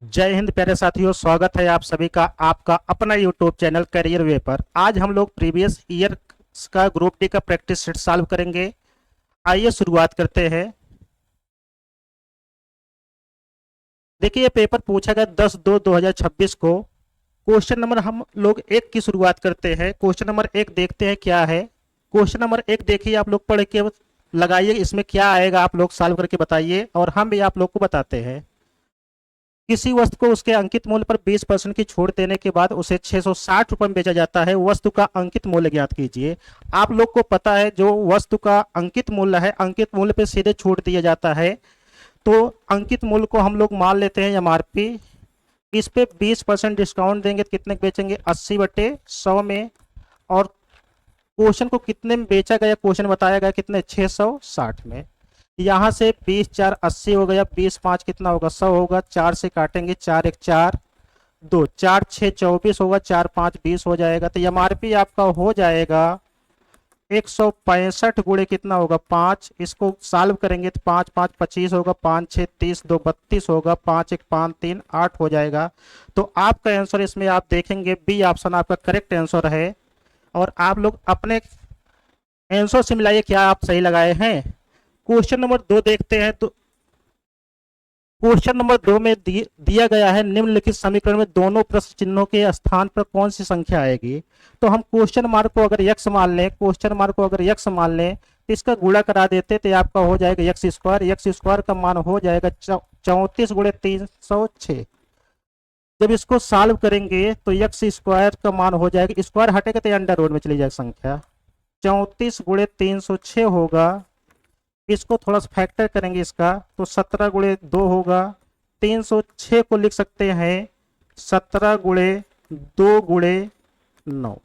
जय हिंद प्यारे साथियों, स्वागत है आप सभी का आपका अपना यूट्यूब चैनल करियर वे पर। आज हम लोग प्रीवियस ईयर का ग्रुप डी का प्रैक्टिस सेट सॉल्व करेंगे। आइए शुरुआत करते हैं। देखिए, ये पेपर पूछा गया 10/2/2026 को। क्वेश्चन नंबर हम लोग एक की शुरुआत करते हैं। क्वेश्चन नंबर एक देखते हैं क्या है। क्वेश्चन नंबर एक देखिए, आप लोग पढ़ के लगाइए, इसमें क्या आएगा आप लोग सॉल्व करके बताइए और हम भी आप लोग को बताते हैं। किसी वस्तु को उसके अंकित मूल्य पर 20% की छूट देने के बाद उसे 660 रुपये में बेचा जाता है। वस्तु का अंकित मूल्य ज्ञात कीजिए। आप लोग को पता है जो वस्तु का अंकित मूल्य है, अंकित मूल्य पे सीधे छूट दिया जाता है। तो अंकित मूल्य को हम लोग मान लेते हैं एमआरपी। इस पे 20% डिस्काउंट देंगे तो कितने बेचेंगे, 80/100 में। और क्वेश्चन को कितने में बेचा गया, क्वेश्चन बताया गया कितने, 660 में। यहाँ से 20×4 = 80 हो गया, 20×5 कितना होगा, 100 होगा। 4 से काटेंगे, 4×1 4, 2, 4×6 24 होगा, 4×5 20 हो जाएगा। तो एमआरपी आपका हो जाएगा 165 गुणे कितना होगा, 5। इसको सॉल्व करेंगे तो 5×5 25 होगा, 5×6 30, 2 32 होगा, 5×1 5 3 8 हो जाएगा। तो आपका आंसर इसमें आप देखेंगे बी ऑप्शन आपका करेक्ट आंसर है। और आप लोग अपने आंसर से मिलाइए क्या आप सही लगाए हैं। क्वेश्चन नंबर 2 देखते हैं। तो क्वेश्चन नंबर 2 में दिया गया है निम्नलिखित समीकरण में दोनों प्रश्न चिन्हों के स्थान पर कौन सी संख्या आएगी। तो हम क्वेश्चन मार्क को अगर यक्स मान लें, क्वेश्चन मार्क को अगर यक्स मान लें तो इसका गुणा करा देते तो आपका हो जाएगा यक्स स्क्वायर। यक्स स्क्वायर का मान हो जाएगा 34×306। जब इसको सॉल्व करेंगे तो यक्स स्क्वायर का मान हो जाएगा, स्क्वायर हटेगा तो अंडर रूट में चली जाएगी संख्या। 34×306 होगा। इसको थोड़ा सा फैक्टर करेंगे इसका तो 17×2 होगा। 306 को लिख सकते हैं 17×2×9।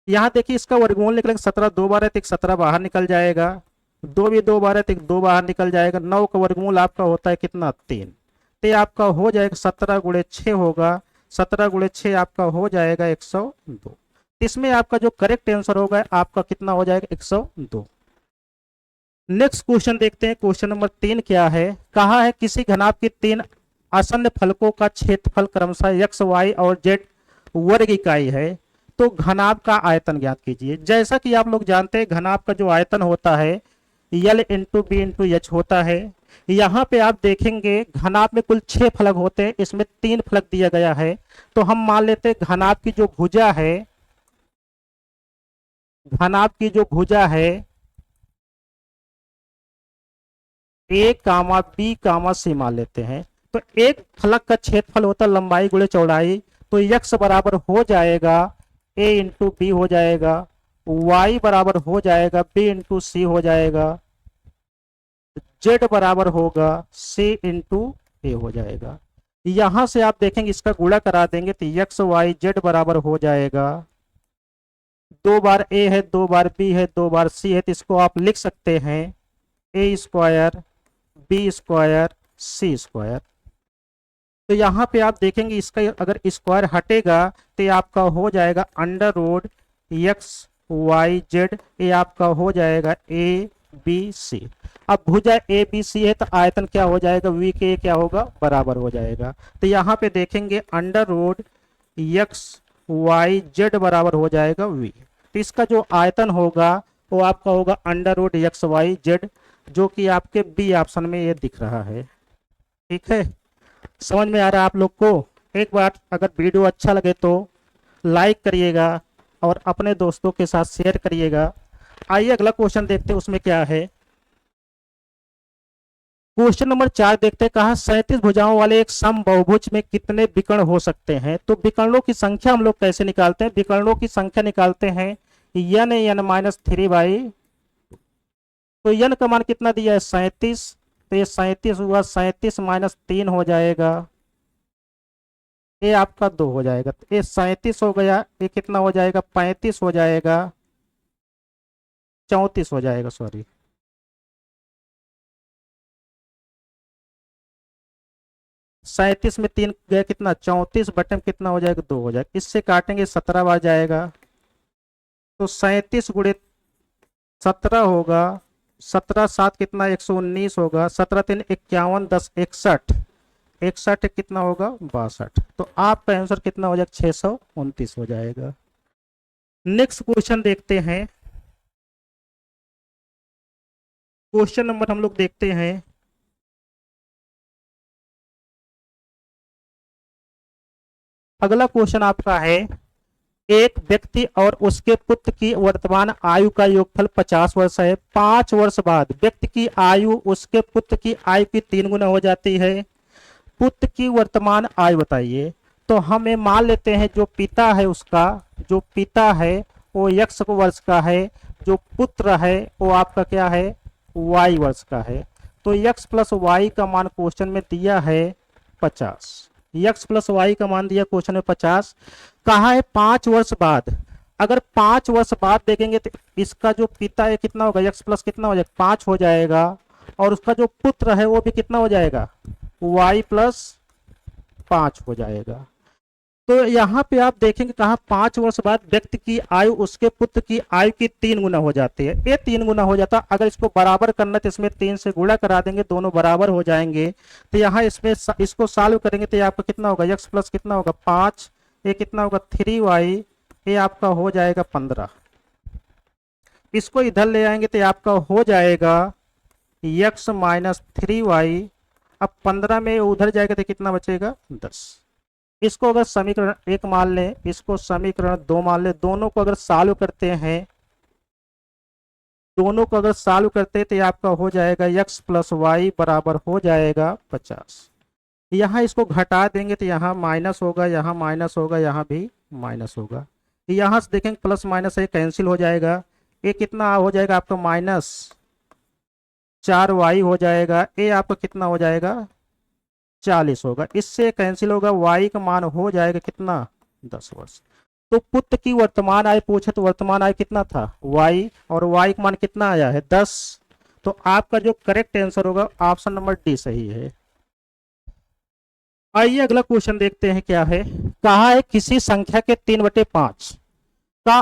यहाँ देखिए इसका वर्गमूल निकलेगा, 17 दो बार है तो 17 बाहर निकल जाएगा, 2 भी 2 बार है तो 2 बाहर निकल जाएगा। 9 का वर्गमूल आपका होता है कितना, 3। तो आपका हो जाएगा 17×6 होगा। 17×6 आपका हो जाएगा 102। इसमें आपका जो करेक्ट आंसर होगा आपका कितना हो जाएगा, 102। नेक्स्ट क्वेश्चन देखते हैं। क्वेश्चन नंबर 3 क्या है। कहा है किसी घनाभ की 3 आसन्न फलकों का क्षेत्रफल क्रमशः एक्स वाई और जेड वर्ग इकाई है। तो घनाभ का आयतन ज्ञात कीजिए। जैसा कि आप लोग जानते हैं घनाभ का जो आयतन होता है L×B×H होता है। यहाँ पे आप देखेंगे घनाभ में कुल 6 फलक होते हैं, इसमें 3 फलक दिया गया है। तो हम मान लेते हैं घनाभ की जो भुजा है, घनाभ की जो भुजा है A, B, C मान लेते हैं। तो एक फलक का क्षेत्रफल होता है लंबाई गुणे चौड़ाई। तो x बराबर हो जाएगा A×B हो जाएगा, y बराबर हो जाएगा B×C हो जाएगा, z बराबर होगा C×A हो जाएगा। यहां से आप देखेंगे इसका गुणा करा देंगे तो x y z बराबर हो जाएगा। 2 बार A है, 2 बार B है, 2 बार C है, तो इसको आप लिख सकते हैं A² B² C²। तो यहाँ पे आप देखेंगे इसका अगर स्क्वायर हटेगा तो आपका हो जाएगा √x y z। ये आपका हो जाएगा ABC। अब भुजा ABC है तो आयतन क्या हो जाएगा, V के क्या होगा, बराबर हो जाएगा। तो यहाँ पे देखेंगे √x y z बराबर हो जाएगा V। तो इसका जो आयतन होगा वो आपका होगा √x y z, जो कि आपके बी ऑप्शन में ये दिख रहा है। ठीक है, समझ में आ रहा है आप लोग को। एक बार अगर वीडियो अच्छा लगे तो लाइक करिएगा और अपने दोस्तों के साथ शेयर करिएगा। आइए अगला क्वेश्चन देखते हैं उसमें क्या है। क्वेश्चन नंबर 4 देखते हैं। कहा 37 भुजाओं वाले एक समबाहुभुज में कितने विकर्ण हो सकते हैं। तो विकर्णों की संख्या हम लोग कैसे निकालते हैं, विकर्णों की संख्या निकालते हैं n(n-3)। तो n का मान कितना दिया है, 37। तो ये 37 हुआ, 37 - 3 हो जाएगा, ये आपका 2 हो जाएगा। तो ये 37 हो गया, ये कितना हो जाएगा, 35 हो जाएगा, 34 हो जाएगा, सॉरी। 37 में 3 गया कितना, 34 बटे में कितना हो जाएगा, 2 हो जाएगा। इससे काटेंगे 17 बार जाएगा। तो 37×17 होगा, 17×7 कितना, 119 होगा, 17×3 51, 10 61। 61 कितना होगा 62, तो आपका आंसर कितना हो जाएगा 629 हो जाएगा। नेक्स्ट क्वेश्चन देखते हैं। क्वेश्चन नंबर हम लोग देखते हैं। अगला क्वेश्चन आपका है, एक व्यक्ति और उसके पुत्र की वर्तमान आयु का योगफल 50 वर्ष है। 5 वर्ष बाद व्यक्ति की आयु उसके पुत्र की आयु की 3 गुना हो जाती है। पुत्र की वर्तमान आयु बताइए। तो हम ये मान लेते हैं जो पिता है उसका, जो पिता है वो x वर्ष का है, जो पुत्र है वो आपका क्या है y वर्ष का है। तो x प्लस वाई का मान क्वेश्चन में दिया है 50। x प्लस वाई का मान दिया क्वेश्चन में 50। कहा है 5 वर्ष बाद। अगर 5 वर्ष बाद देखेंगे तो इसका जो पिता है कितना होगा, x प्लस कितना हो जाएगा 5 हो जाएगा, और उसका जो पुत्र है वो भी कितना हो जाएगा y प्लस 5 हो जाएगा। तो यहाँ पे आप देखेंगे कहा 5 वर्ष बाद व्यक्ति की आयु उसके पुत्र की आयु की 3 गुना हो जाती है। ये 3 गुना हो जाता, अगर इसको बराबर करना तो इसमें 3 से गुणा करा देंगे, दोनों बराबर हो जाएंगे। तो यहाँ इसमें इसको सॉल्व करेंगे तो आपका कितना होगा x प्लस कितना होगा 5, ये कितना होगा 3y, ये आपका हो जाएगा 15। इसको इधर ले आएंगे तो आपका हो जाएगा x माइनस 3y। अब 15 में उधर जाएगा तो कितना बचेगा 10। इसको अगर समीकरण 1 मान लें, इसको समीकरण 2 मान लें, दोनों को अगर सॉल्व करते हैं, दोनों को अगर सॉल्व करते हैं तो आपका हो जाएगा x प्लस वाई बराबर हो जाएगा 50। यहाँ इसको घटा देंगे तो यहाँ माइनस होगा, यहाँ माइनस होगा, यहाँ भी माइनस होगा। यहाँ से देखेंगे प्लस माइनस ये कैंसिल हो जाएगा, ये कितना हो जाएगा आपका माइनस 4y हो जाएगा, ये आपका कितना हो जाएगा 40 होगा। इससे कैंसिल होगा, y का मान हो जाएगा कितना 10 वर्ष। तो पुत्र की वर्तमान आयु पूछे तो वर्तमान आयु कितना था y, और y का मान कितना आया है 10। तो आपका जो करेक्ट आंसर होगा ऑप्शन नंबर डी सही है। आइए अगला क्वेश्चन देखते हैं क्या है। कहा है किसी संख्या के 3/5 का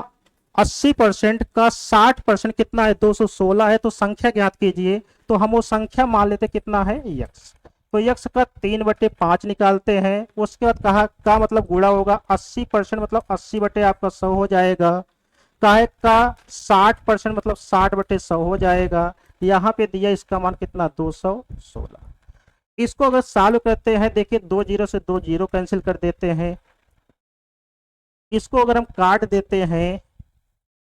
80% का 60% कितना है 216 है। तो संख्या ज्ञात कीजिए। तो हम वो संख्या मान लेते कितना है x। तो x का 3/5 निकालते हैं। उसके बाद कहा का मतलब गुणा होगा 80% मतलब 80 आपका 100 हो जाएगा। काहे का 60% मतलब 60/100 हो जाएगा। यहाँ पे दिया इसका मान कितना 216। इसको अगर सॉल्व करते हैं, देखिए 2 0 से 2 0 कैंसिल कर देते हैं। इसको अगर हम काट देते हैं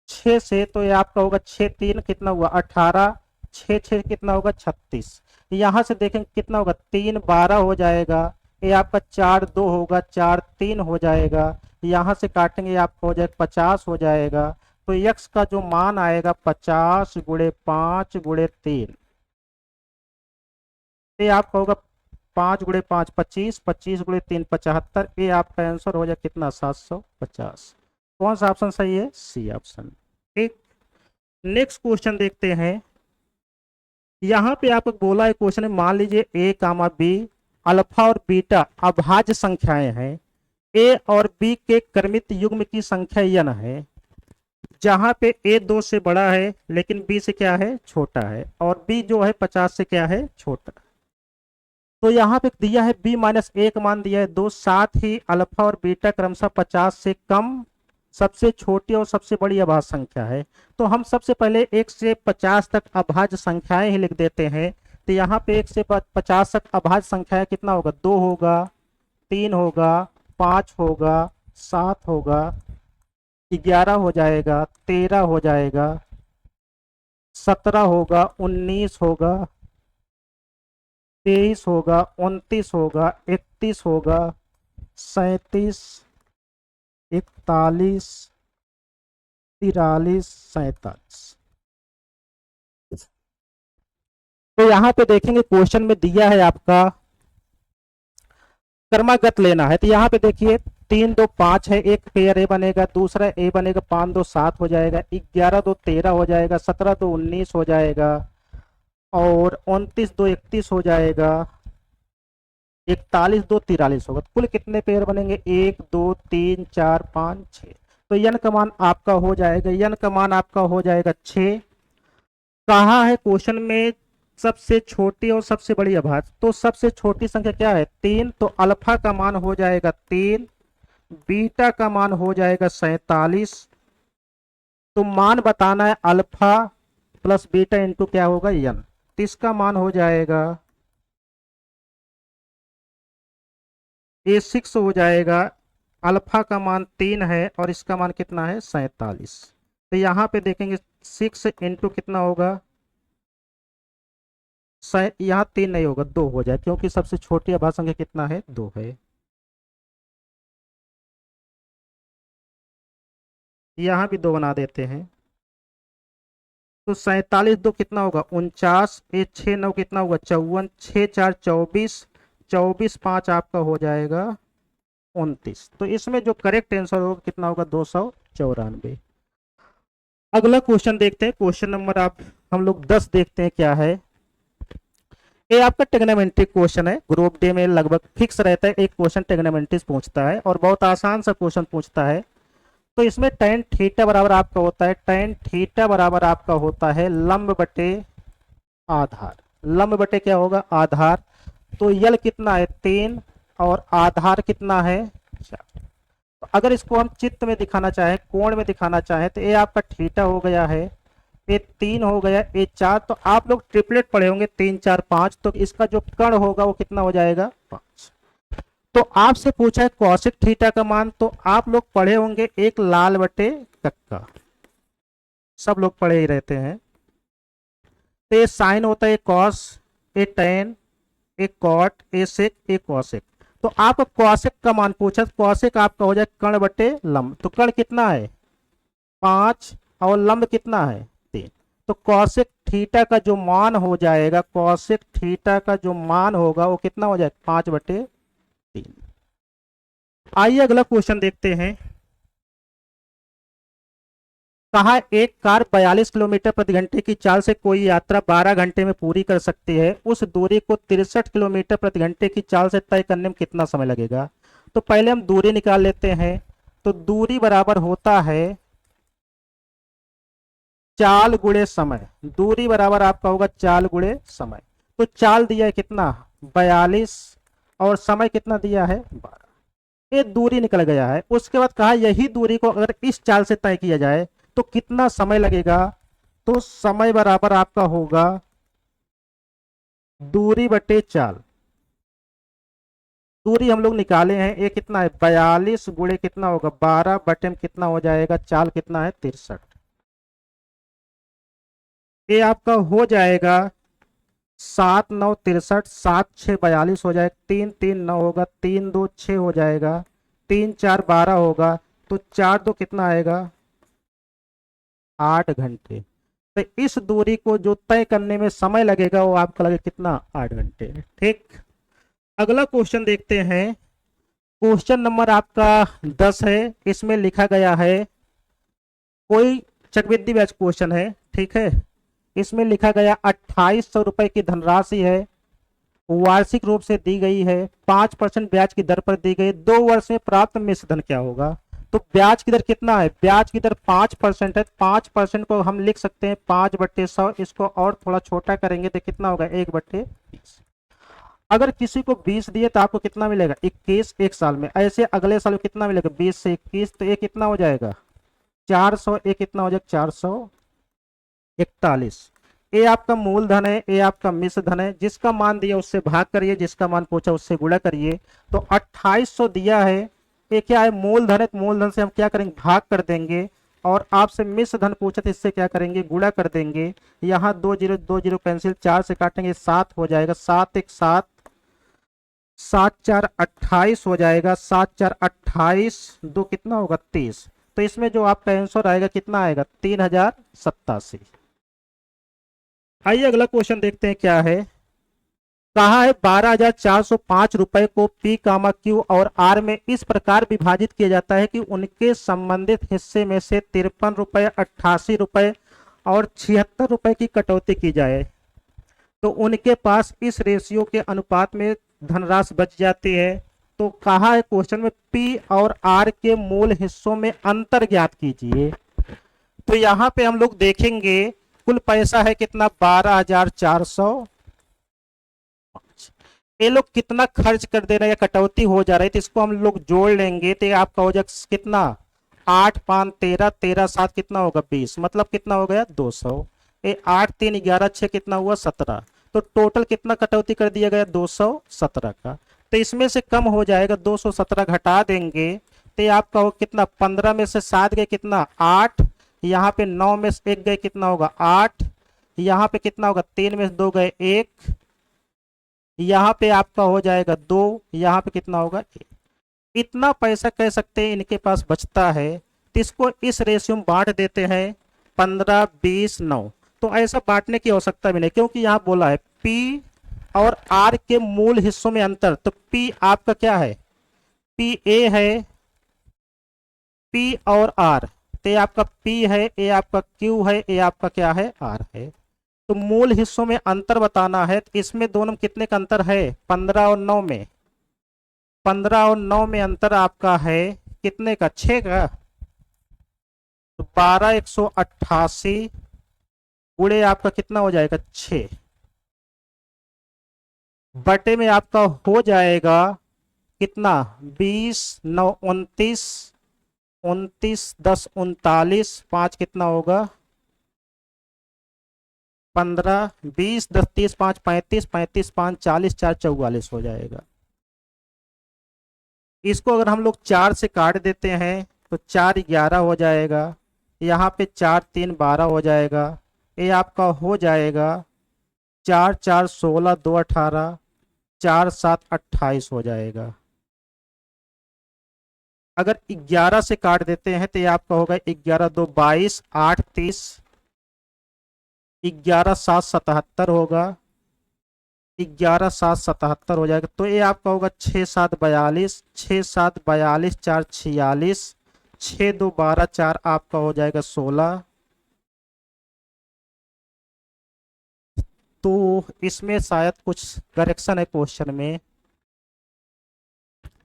6 से तो ये आपका होगा 6 3 कितना हुआ 18, 6 6 कितना होगा 36। यहाँ से देखेंगे कितना होगा 3 12 हो जाएगा। ये आपका 4 2 होगा, 4 3 हो जाएगा। यहाँ से काटेंगे आपका हो जाएगा 50 हो जाएगा। तो x का जो मान आएगा 50 गुणे 5 गुणे 3, ये आपका होगा 5 गुणे 5 25, 25 गुणे 3 75। ये आपका आंसर हो जाए कितना 750। कौन सा ऑप्शन सही है, सी ऑप्शन। ठीक, नेक्स्ट क्वेश्चन देखते हैं। यहाँ पे आपको बोला है क्वेश्चन में, मान लीजिए ए कामा बी अल्फा और बीटा अभाज्य संख्याएं हैं। ए और बी के क्रमित युग्म की संख्या n है, जहां पे ए 2 से बड़ा है लेकिन बी से क्या है छोटा है, और बी जो है 50 से क्या है छोटा। तो यहाँ पे दिया है b माइनस ए का मान दिया है 2, साथ ही अल्फा और बीटा क्रमशः 50 से कम, सबसे छोटी और सबसे बड़ी अभाज्य संख्या है। तो हम सबसे पहले 1 से 50 तक अभाज्य संख्याएं ही लिख देते हैं। तो यहाँ पे 1 से 50 तक अभाज्य संख्याएं कितना होगा 2 होगा, 3 होगा, 5 होगा, 7 होगा, 11 हो जाएगा, 13 हो जाएगा, 17 होगा, 19 होगा, 23 होगा, 29 होगा, 31 होगा, 37, 41, 43, 47। तो यहाँ पे देखेंगे क्वेश्चन में दिया है आपका क्रमागत लेना है। तो यहाँ पे देखिए 3 2 5 है, एक पेयर ए बनेगा, दूसरा ए बनेगा, 5 2 7 हो जाएगा, 11 2 13 हो जाएगा, 17 2 19 हो जाएगा, और 29 2 31 हो जाएगा, 41 2 43 होगा। कुल कितने पेयर बनेंगे 1 2 3 4 5 6। तो n का मान आपका हो जाएगा, n का मान आपका हो जाएगा 6। कहा है क्वेश्चन में सबसे छोटी और सबसे बड़ी अभाज्य। तो सबसे छोटी संख्या क्या है 3, तो अल्फा का मान हो जाएगा 3, बीटा का मान हो जाएगा 47। तो मान बताना है अल्फा प्लस बीटा इंटू क्या होगा n। तो इसका मान हो जाएगा A6 हो जाएगा। अल्फा का मान 3 है और इसका मान कितना है 47। तो यहाँ पे देखेंगे 6 इंटू कितना होगा, यहाँ 3 नहीं होगा 2 हो जाए, क्योंकि सबसे छोटी अभाज्य संख्या कितना है 2 है। यहाँ भी 2 बना देते हैं। तो 47 2 कितना होगा 49, ये 6 9 कितना होगा 54, 6 4 24, 24 5 आपका हो जाएगा 29। तो इसमें जो करेक्ट आंसर होगा कितना होगा 294। अगला क्वेश्चन देखते हैं, क्वेश्चन नंबर आप हम लोग 10 देखते हैं क्या है। ये आपका टेग्नोमेट्री क्वेश्चन है, ग्रुप डी में लगभग फिक्स रहता है एक क्वेश्चन टेग्नोमेट्री पूछता है और बहुत आसान सा क्वेश्चन पूछता है। तो इसमें tan थीटा बराबर आपका होता है, tan थीटा बराबर आपका होता है लंब बटे आधार। लंब बटे क्या होगा आधार। तो यल कितना है 3 और आधार कितना है 4। तो अगर इसको हम चित्र में दिखाना चाहें, कोण में दिखाना चाहें, तो ये आपका थीटा हो गया है, ये 3 हो गया, ये 4। तो आप लोग ट्रिपलेट पढ़े होंगे 3 4 5। तो इसका जो कर्ण होगा वो कितना हो जाएगा 5। तो आपसे पूछा है कौशिक थीटा का मान, तो आप लोग पढ़े होंगे एक लाल बटे कक्का, सब लोग पढ़े ही रहते हैं। तो ये साइन होता है कॉस, ये टेन, एक कॉट, ए सेक, एक कौशिक। तो आप कौशिक का मान पूछा, कौशिक आपका हो जाए कर्ण बटे लंब। तो कर्ण कितना है 5 और लंब कितना है 3। तो कौशिक थीटा का जो मान हो जाएगा, कौशिक थीटा का जो मान होगा वो कितना हो जाएगा 5/3। आइए अगला क्वेश्चन देखते हैं। कहा एक कार 42 किलोमीटर प्रति घंटे की चाल से कोई यात्रा 12 घंटे में पूरी कर सकती है, उस दूरी को 63 किलोमीटर प्रति घंटे की चाल से तय करने में कितना समय लगेगा। तो पहले हम दूरी निकाल लेते हैं। तो दूरी बराबर होता है चाल गुणे समय। दूरी बराबर आपका होगा चाल गुणे समय। तो चाल दिया है कितना 42 और समय कितना दिया है 12। ये दूरी निकल गया है। उसके बाद कहा यही दूरी को अगर इस चाल से तय किया जाए तो कितना समय लगेगा। तो समय बराबर आपका होगा दूरी बटे चाल। दूरी हम लोग निकाले हैं, ये कितना है 42 गुणे कितना होगा 12 बटे में कितना हो जाएगा चाल कितना है 63। ये आपका हो जाएगा 7 9 63, 7 6 42 हो जाएगा, 3 3 9 होगा, 3 2 6 हो जाएगा, 3 4 12 होगा। तो 4 2 कितना आएगा 8 घंटे। तो इस दूरी को जो तय करने में समय लगेगा वो आपका लगेगा कितना 8 घंटे। ठीक, अगला क्वेश्चन देखते हैं। क्वेश्चन नंबर आपका 10 है। इसमें लिखा गया है कोई चक्रवृद्धि ब्याज क्वेश्चन है, ठीक है। इसमें लिखा गया 2800 रुपए की धनराशि है, वार्षिक रूप से दी गई है, 5% ब्याज की दर पर दी गई, 2 वर्ष में प्राप्त मिश्र धन क्या होगा। तो ब्याज की दर कितना है, ब्याज की दर 5% है। 5% को हम लिख सकते हैं 5/100। इसको और थोड़ा छोटा करेंगे तो कितना होगा 1/20। अगर किसी को 20 दिए तो आपको कितना मिलेगा 21 एक साल में। ऐसे अगले साल कितना मिलेगा 20 से 21, तो ये कितना हो जाएगा 400। एक कितना हो जाएगा 441। ये आपका मूलधन है, ये आपका मिश्र धन है। जिसका मान दिया उससे भाग करिए, जिसका मान पूछा उससे गुणा करिए। तो 2800 दिया है, ये क्या है मूलधन है, मूलधन से हम क्या करेंगे भाग कर देंगे। और आपसे मिश्र धन पूछा तो इससे क्या करेंगे गुणा कर देंगे। यहाँ 2 0 2 0 कैंसिल, 4 से काटेंगे 7 हो जाएगा, 7 1 7, 7 4 28 हो जाएगा, 7 4 28, 2 कितना होगा 30। तो इसमें जो आपका आंसर आएगा कितना आएगा 3087। आइए अगला क्वेश्चन देखते हैं क्या है। कहा है 12,405 रुपए को पी कामा क्यू और आर में इस प्रकार विभाजित किया जाता है कि उनके संबंधित हिस्से में से 53 रुपए, 88 रुपए और 76 रुपए की कटौती की जाए तो उनके पास इस रेशियो के अनुपात में धनराशि बच जाती है। तो कहा है क्वेश्चन में पी और आर के मूल हिस्सों में अंतर ज्ञात कीजिए। तो यहाँ पे हम लोग देखेंगे कुल पैसा है कितना 12,400। ये लोग कितना खर्च कर दे रहे हैं, कटौती हो जा रही है, तो इसको हम लोग जोड़ लेंगे तो ये आपका हो जाएगा कितना 8 5 13, 13 7 कितना होगा 20, मतलब कितना हो गया 200। ये 8 3 11 6 कितना हुआ 17, तो टोटल कितना कटौती कर दिया गया 217 का। तो इसमें से कम हो जाएगा 217 घटा देंगे तो ये आपका हो कितना 15 में से 7 गए कितना 8, यहाँ पे 9 में से 1 गए कितना होगा 8, यहाँ पे कितना होगा 3 में से 2 गए 1, यहाँ पे आपका हो जाएगा 2, यहाँ पे कितना होगा 1। इतना पैसा कह सकते हैं इनके पास बचता है, तो इसको इस रेशियो में बांट देते हैं 15 20 9। तो ऐसा बांटने की आवश्यकता भी नहीं, क्योंकि यहाँ बोला है पी और आर के मूल हिस्सों में अंतर। तो पी आपका क्या है, पी ए है, पी और आर, तो ये आपका पी है, ये आपका क्यू है, ये आपका क्या है आर है। तो मूल हिस्सों में अंतर बताना है, तो इसमें दोनों में कितने का अंतर है 15 और 9 में, 15 और 9 में अंतर आपका है कितने का 6 का। तो 12 188 गुणे आपका कितना हो जाएगा 6, बटे में आपका हो जाएगा कितना 20 9 29, 29 10 39, 5 कितना होगा 15, 20 10 30 5 35, 35 5 40, 4 44 हो जाएगा। इसको अगर हम लोग 4 से काट देते हैं तो 4 11 हो जाएगा, यहाँ पे 4 3 12 हो जाएगा, ये आपका हो जाएगा 4 4 16 2 18, 4 7 28 हो जाएगा। अगर 11 से काट देते हैं तो ये आपका होगा 11 2 22, 8 30, 11 7 77 होगा, 11 7 77 हो जाएगा। तो ये आपका होगा 6 7 42, 6 7 42, 4 46, 6 2 12, 4 आपका हो जाएगा 16। तो इसमें शायद कुछ करेक्शन है क्वेश्चन में,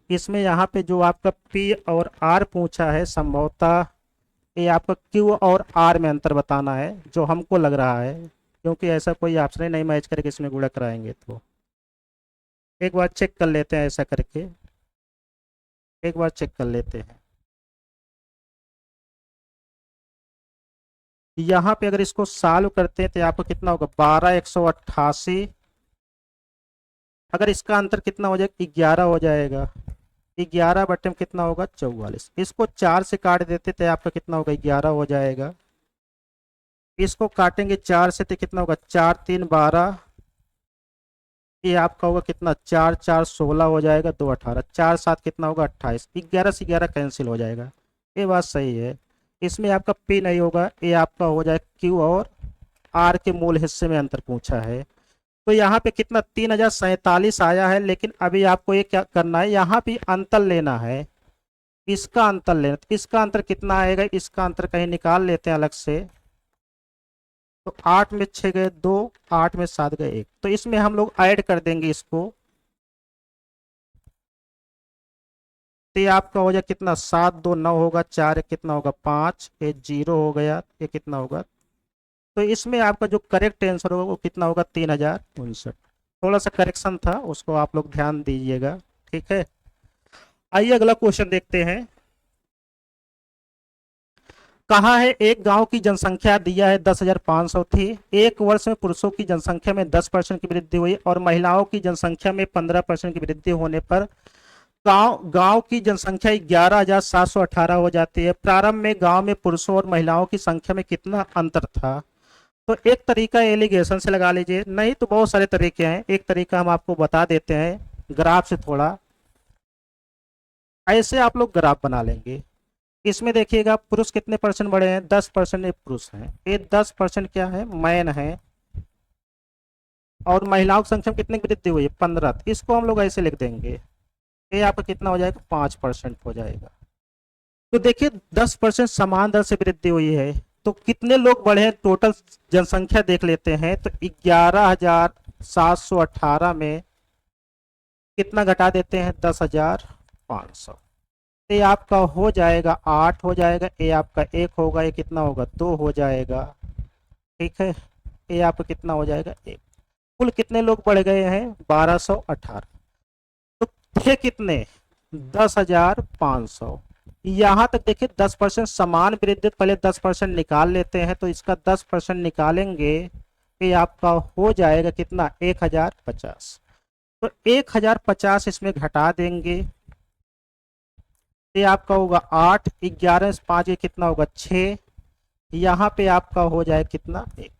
इसमें यहाँ पे जो आपका P और R पूछा है संभवतः ये आपका Q और R में अंतर बताना है, जो हमको लग रहा है, क्योंकि ऐसा कोई ऑप्शन ही नहीं मैच करके इसमें गुणा कराएंगे। तो एक बार चेक कर लेते हैं, ऐसा करके एक बार चेक कर लेते हैं। यहाँ पे अगर इसको सॉल्व करते हैं तो आपको कितना होगा 12 188, अगर इसका अंतर कितना हो जाएगा 11 हो जाएगा, 11 बटे में कितना होगा 44। इसको 4 से काट देते तो आपका कितना होगा 11 हो जाएगा, इसको काटेंगे 4 से तो कितना होगा 4 3 12, ये आपका होगा कितना 4 4 16 हो जाएगा, 2 18, 4 7 कितना होगा 28, 11 से 11 कैंसिल हो जाएगा। ये बात सही है, इसमें आपका P नहीं होगा, ये आपका हो जाएगा Q और R के मूल हिस्से में अंतर पूछा है। तो यहाँ पे कितना 3047 आया है, लेकिन अभी आपको ये क्या करना है, यहाँ भी अंतर लेना है, इसका अंतर लेना। तो इसका अंतर कितना आएगा, इसका अंतर कहीं निकाल लेते हैं अलग से। तो 8 में 6 गए 2, 8 में 7 गए 1, तो इसमें हम लोग ऐड कर देंगे इसको, तो ये आपका हो जाए कितना 7 2 9 होगा, 4 कितना होगा 5, ये 0 हो गया, ये कितना होगा। तो इसमें आपका जो करेक्ट आंसर होगा वो कितना होगा 3059। थोड़ा सा करेक्शन था, उसको आप लोग ध्यान दीजिएगा, ठीक है। आइए अगला क्वेश्चन देखते हैं। कहा है एक गांव की जनसंख्या दिया है 10,500 थी, एक वर्ष में पुरुषों की जनसंख्या में 10% की वृद्धि हुई और महिलाओं की जनसंख्या में 15% की वृद्धि होने पर गांव की जनसंख्या 11,718 हो जाती है। प्रारंभ में गांव में पुरुषों और महिलाओं की संख्या में कितना अंतर था। तो एक तरीका एलिगेशन से लगा लीजिए, नहीं तो बहुत सारे तरीके हैं, एक तरीका हम आपको बता देते हैं ग्राफ से। थोड़ा ऐसे आप लोग ग्राफ बना लेंगे, इसमें देखिएगा पुरुष कितने परसेंट बढ़े हैं 10% पुरुष हैं, ये 10% क्या है मैन है, और महिलाओं की संख्या में कितने की वृद्धि हुई है 15, इसको हम लोग ऐसे लिख देंगे, ये आपका कितना हो जाएगा 5% हो जाएगा। तो देखिए 10% समान दर से वृद्धि हुई है, तो कितने लोग बढ़े हैं, टोटल जनसंख्या देख लेते हैं। तो 11,718 में कितना घटा देते हैं 10,500, ये आपका हो जाएगा 8 हो जाएगा, ये आपका 1 होगा, ये कितना होगा 2 हो जाएगा, ठीक है, ये आपका कितना हो जाएगा एक। कुल कितने लोग बढ़ गए हैं 1218। तो थे कितने 10,500। यहाँ तक देखिए 10% समान वृद्धि, पहले 10% निकाल लेते हैं, तो इसका 10% निकालेंगे, ये आपका हो जाएगा कितना 1050। तो 1050 इसमें घटा देंगे, ये आपका होगा 8, 11 से 5 ये कितना होगा 6, यहाँ पे आपका हो जाए कितना एक।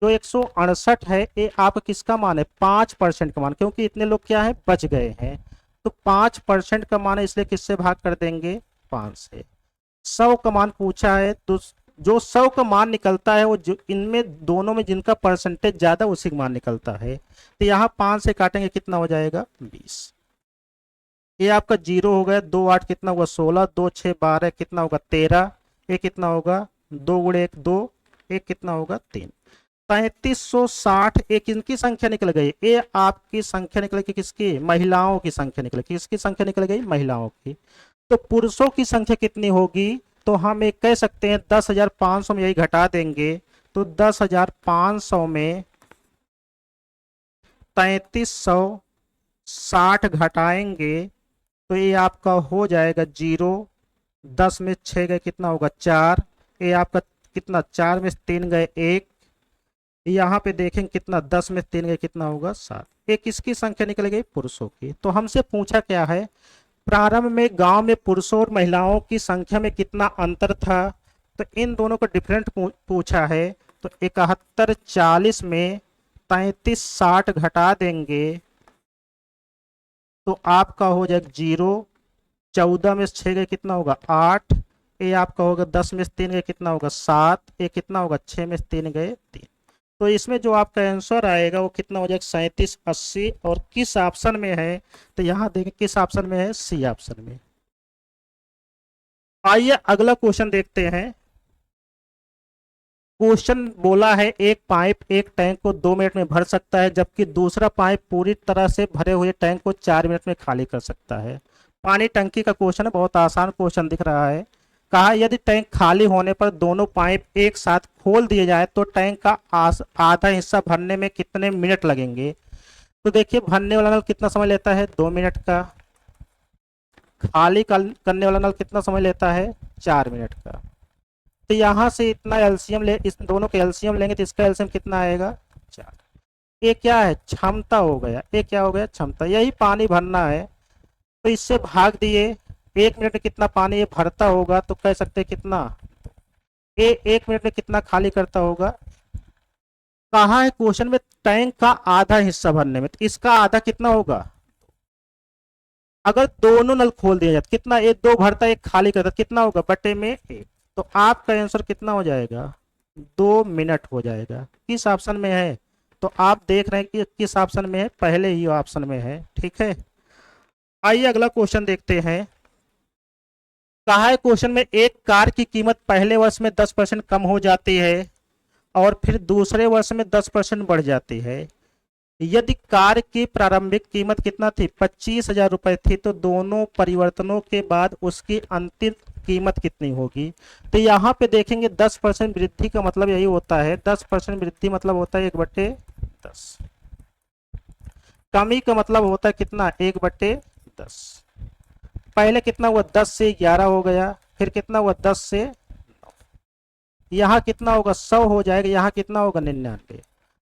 जो 168 है ये आपका किसका मान है 5% का मान, क्योंकि इतने लोग क्या है बच गए हैं, तो 5% का मान है, इसलिए किससे भाग कर देंगे 5 से। 100 का मान पूछा है, तो जो 100 का मान निकलता है वो जो इनमें दोनों में जिनका परसेंटेज ज्यादा उसी का मान निकलता है, तो यहाँ 5 से काटेंगे कितना हो जाएगा 20। ये आपका जीरो हो गया, 2 8 कितना होगा 16, 2 6 12 कितना होगा 13, ये कितना होगा 2 गुणे 1 2, एक कितना होगा 3। 3560 एक इनकी संख्या निकल गई, ये आपकी संख्या निकल गई किसकी महिलाओं की संख्या निकल गई, किसकी संख्या निकल गई महिलाओं की। तो पुरुषों की संख्या कितनी होगी, तो हम एक कह सकते हैं 10,500 में यही घटा देंगे, तो 10,500 में 3360 घटाएंगे, तो ये आपका हो जाएगा जीरो। 10 में 6 गए कितना होगा 4, ये आपका कितना 4 में 3 गए 1, यहाँ पे देखेंगे कितना 10 में 3 गए कितना होगा 7। ये किसकी संख्या निकल गई पुरुषों की। तो हमसे पूछा क्या है प्रारंभ में गांव में पुरुषों और महिलाओं की संख्या में कितना अंतर था, तो इन दोनों का डिफरेंट पूछा है। तो 7140 में 3560 घटा देंगे, तो आपका हो जाएगा जीरो। 14 में 6 गए कितना होगा 8, ये आपका होगा 10 में 3 गए कितना होगा 7, ये कितना होगा 6 में 3 गए 3। तो इसमें जो आपका आंसर आएगा वो कितना हो जाएगा 3780। और किस ऑप्शन में है, तो यहाँ देखें किस ऑप्शन में है सी ऑप्शन में। आइए अगला क्वेश्चन देखते हैं। क्वेश्चन बोला है एक पाइप एक टैंक को 2 मिनट में भर सकता है, जबकि दूसरा पाइप पूरी तरह से भरे हुए टैंक को 4 मिनट में खाली कर सकता है। पानी टंकी का क्वेश्चन है, बहुत आसान क्वेश्चन दिख रहा है। कहा यदि टैंक खाली होने पर दोनों पाइप एक साथ खोल दिए जाए तो टैंक का आधा हिस्सा भरने में कितने मिनट लगेंगे। तो देखिए भरने वाला नल कितना समय लेता है 2 मिनट का, खाली करने वाला नल कितना समय लेता है 4 मिनट का। तो यहाँ से इतना एलसीएम ले, इस दोनों का एलसीएम लेंगे तो इसका एलसीएम कितना आएगा 4। ये क्या है क्षमता हो गया, ये क्या हो गया क्षमता, यही पानी भरना है। तो इससे भाग दिए 1 मिनट में कितना पानी ये भरता होगा, तो कह सकते हैं कितना ये 1 मिनट में कितना खाली करता होगा। कहा है क्वेश्चन में टैंक का आधा हिस्सा भरने में, तो इसका आधा कितना होगा, अगर दोनों नल खोल दिया जाए कितना, एक 2 भरता एक खाली करता कितना होगा बटे में 1। तो आपका आंसर कितना हो जाएगा 2 मिनट हो जाएगा। किस ऑप्शन में है, तो आप देख रहे हैं कि किस ऑप्शन में है, पहले ही ऑप्शन में है। ठीक है, आइए अगला क्वेश्चन देखते हैं। कहा है क्वेश्चन में एक कार की कीमत पहले वर्ष में 10% कम हो जाती है और फिर दूसरे वर्ष में 10% बढ़ जाती है। यदि कार की प्रारंभिक कीमत कितना थी 25,000 रुपए थी, तो दोनों परिवर्तनों के बाद उसकी अंतिम कीमत कितनी होगी। तो यहाँ पे देखेंगे 10% वृद्धि का मतलब यही होता है, 10% वृद्धि मतलब होता है 1/10। कमी का मतलब होता है कितना 1/10। पहले कितना हुआ 10 से 11 हो गया, फिर कितना हुआ 10 से 9, यहाँ कितना होगा 100 हो जाएगा, यहाँ कितना होगा 99।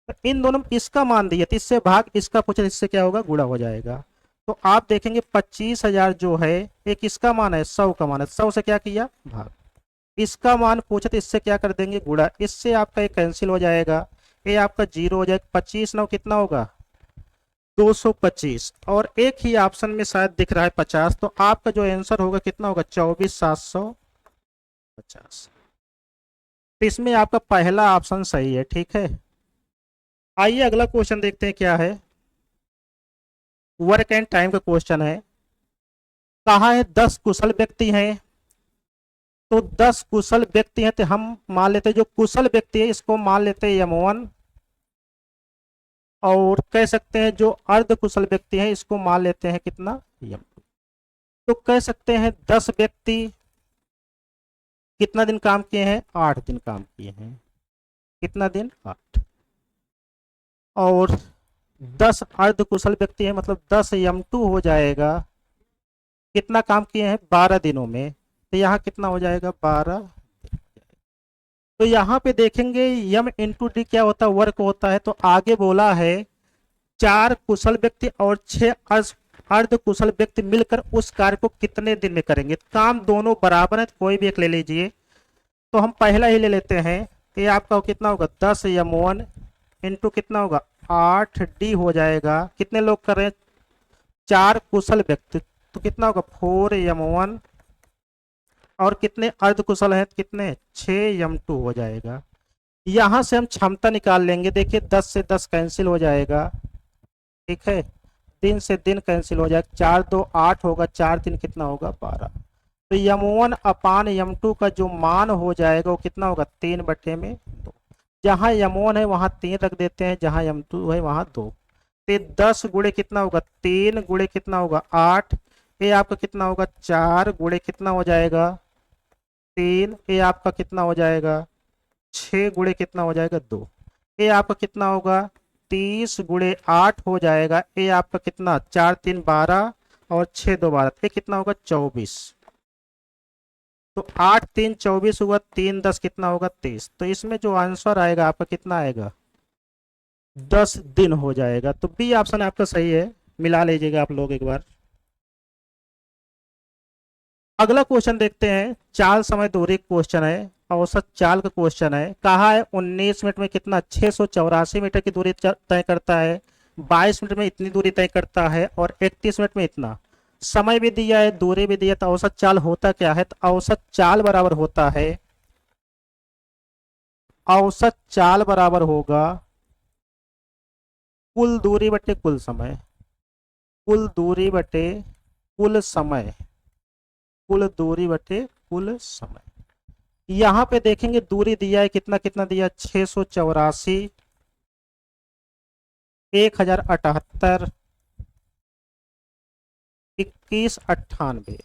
तो इन दोनों में इसका मान दिया तो इससे भाग इसका पूछा, इससे क्या होगा गुणा हो जाएगा। तो आप देखेंगे 25,000 जो है एक किसका मान है 100 का मान है, 100 से क्या किया भाग, इसका मान पूछा तो इससे क्या कर देंगे गुणा, इससे आपका एक कैंसिल हो जाएगा, ये आपका जीरो हो जाएगा। 25 9 कितना होगा 225, और एक ही ऑप्शन में शायद दिख रहा है 50, तो आपका जो आंसर होगा कितना होगा 24,750। तो इसमें आपका पहला ऑप्शन सही है। ठीक है, आइए अगला क्वेश्चन देखते हैं क्या है। वर्क एंड टाइम का क्वेश्चन है। कहा है 10 कुशल व्यक्ति हैं, तो 10 कुशल व्यक्ति हैं, तो हम मान लेते हैं जो कुशल व्यक्ति है इसको मान लेते हैं M1, और कह सकते हैं जो अर्ध कुशल व्यक्ति हैं इसको मान लेते हैं कितना M2। तो कह सकते हैं 10 व्यक्ति कितना दिन काम किए हैं 8 दिन काम किए हैं, कितना दिन 8। और 10 अर्ध कुशल व्यक्ति है, मतलब 10m2 हो जाएगा। कितना काम किए हैं 12 दिनों में, तो यहाँ कितना हो जाएगा 12। तो यहाँ पे देखेंगे यम इंटू डी क्या होता है, वर्क होता है। तो आगे बोला है 4 कुशल व्यक्ति और 6 अर्ध कुशल व्यक्ति मिलकर उस कार्य को कितने दिन में करेंगे। काम दोनों बराबर है, कोई भी एक ले लीजिए। तो हम पहला ही ले लेते हैं। ये आपका कितना होगा 10m1 इंटू कितना होगा 8d हो जाएगा। कितने लोग कर रहे हैं 4 कुशल व्यक्ति, तो कितना होगा 4m1 और कितने अर्ध कुशल हैं कितने 6m2 हो जाएगा। यहां से हम क्षमता निकाल लेंगे। देखिए 10 से 10 कैंसिल हो जाएगा, ठीक है। दिन से दिन कैंसिल हो जाएगा, 4 2 8 होगा, 4 3 कितना होगा 12। तो m1 अपान m2 का जो मान हो जाएगा वो कितना होगा 3/2। जहां m1 है वहां 3 रख देते हैं, जहां m2 है वहां 2। तो 10 गुणे कितना होगा 3 गुणे कितना होगा 8। ये आपका कितना होगा 4 गुणे कितना हो जाएगा 3। ये आपका कितना हो जाएगा 6 गुणे कितना हो जाएगा 2। ये आपका कितना होगा 30 गुणे 8 हो जाएगा। ये आपका कितना 4 3 12 और 6 2 12, ये कितना होगा 24। तो 8 3 24 हुआ, 3 10 कितना होगा 30। तो इसमें जो आंसर आएगा आपका कितना आएगा 10 दिन हो जाएगा। तो बी ऑप्शन आपका सही है, मिला लीजिएगा आप लोग एक बार। अगला क्वेश्चन देखते हैं, चाल समय दूरी क्वेश्चन है, औसत चाल का क्वेश्चन है। कहा है 19 मिनट में कितना 684 मीटर की दूरी तय करता है, 22 मिनट में इतनी दूरी तय करता है और 31 मिनट में इतना। समय भी दिया है, दूरी भी दिया है, तो औसत चाल होता क्या है। तो औसत चाल बराबर होता है, औसत चाल बराबर होगा कुल दूरी बटे कुल समय, कुल दूरी बटे कुल समय, कुल दूरी बटे कुल समय। यहां पे देखेंगे दूरी दिया है, कितना कितना दिया 684, 1078, 2198